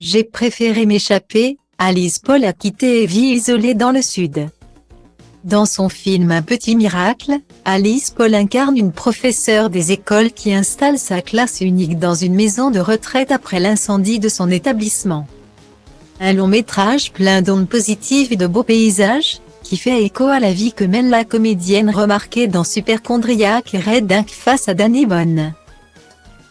J'ai préféré m'échapper. Alice Paul a quitté et vit isolée dans le Sud. Dans son film Un petit miracle, Alice Paul incarne une professeure des écoles qui installe sa classe unique dans une maison de retraite après l'incendie de son établissement. Un long métrage plein d'ondes positives et de beaux paysages, qui fait écho à la vie que mène la comédienne remarquée dans Superchondriac et Red Ink face à Danny Boone.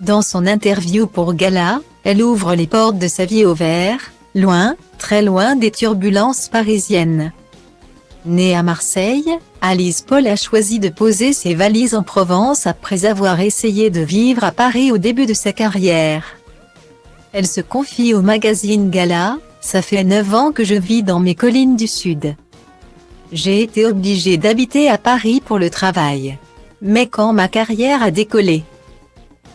Dans son interview pour Gala, elle ouvre les portes de sa vie au vert, loin, très loin des turbulences parisiennes. Née à Marseille, Alice Paul a choisi de poser ses valises en Provence après avoir essayé de vivre à Paris au début de sa carrière. Elle se confie au magazine Gala, « Ça fait 9 ans que je vis dans mes collines du Sud. J'ai été obligée d'habiter à Paris pour le travail. Mais quand ma carrière a décollé,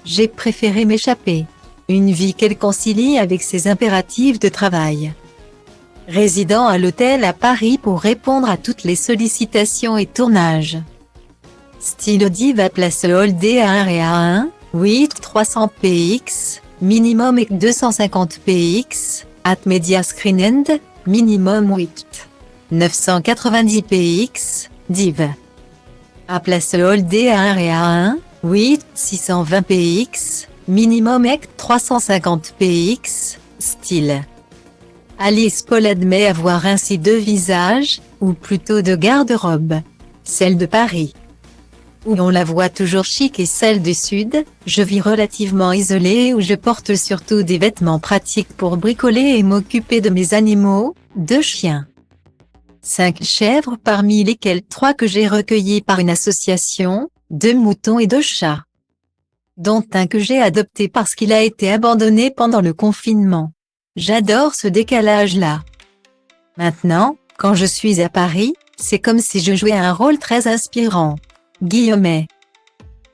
j'ai préféré m'échapper. Une vie qu'elle concilie avec ses impératifs de travail. Résidant à l'hôtel à Paris pour répondre à toutes les sollicitations et tournages. Style Diva Place Holdé à 1 et à 1, 8 300 px, minimum et 250 px, at Media Screen End, minimum 8. 990 px, div. À Place Holdé à 1 et à 1, 8 620 px, minimum et 350 px, style. Alice Paul admet avoir ainsi 2 visages, ou plutôt 2 garde-robes. Celle de Paris, où on la voit toujours chic, et celle du Sud, je vis relativement isolée où je porte surtout des vêtements pratiques pour bricoler et m'occuper de mes animaux, 2 chiens. 5 chèvres parmi lesquelles 3 que j'ai recueillies par une association, 2 moutons et 2 chats. Dont un que j'ai adopté parce qu'il a été abandonné pendant le confinement. J'adore ce décalage-là. Maintenant, quand je suis à Paris, c'est comme si je jouais un rôle très inspirant. Guillemets.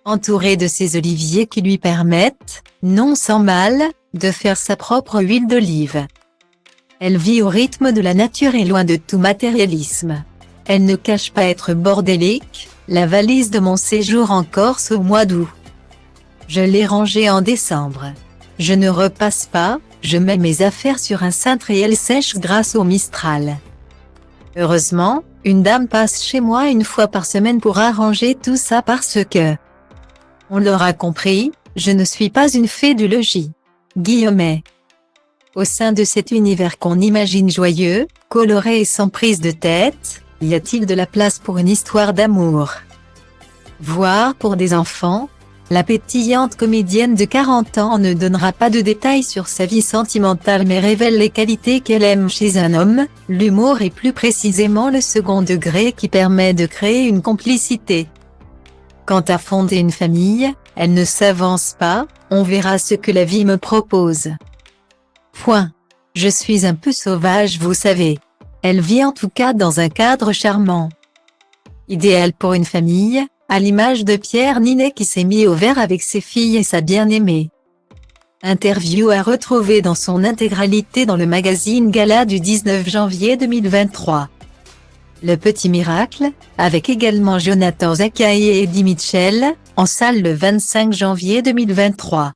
Entourée de ces oliviers qui lui permettent, non sans mal, de faire sa propre huile d'olive. Elle vit au rythme de la nature et loin de tout matérialisme. Elle ne cache pas être bordélique, la valise de mon séjour en Corse au mois d'août. Je l'ai rangée en décembre. Je ne repasse pas, je mets mes affaires sur un cintre et elles sèchent grâce au Mistral. Heureusement, une dame passe chez moi 1 fois par semaine pour arranger tout ça parce que, on l'aura compris, je ne suis pas une fée du logis. Guillemets. Au sein de cet univers qu'on imagine joyeux, coloré et sans prise de tête, y a-t-il de la place pour une histoire d'amour? Voire pour des enfants? La pétillante comédienne de 40 ans ne donnera pas de détails sur sa vie sentimentale mais révèle les qualités qu'elle aime chez un homme, l'humour et plus précisément le second degré qui permet de créer une complicité. Quant à fonder une famille, elle ne s'avance pas, on verra ce que la vie me propose. Point. Je suis un peu sauvage, vous savez. Elle vit en tout cas dans un cadre charmant. Idéal pour une famille, à l'image de Pierre Ninet qui s'est mis au vert avec ses filles et sa bien-aimée. Interview à retrouver dans son intégralité dans le magazine Gala du 19 janvier 2023. Le petit miracle, avec également Jonathan Zakaï et Eddie Mitchell, en salle le 25 janvier 2023.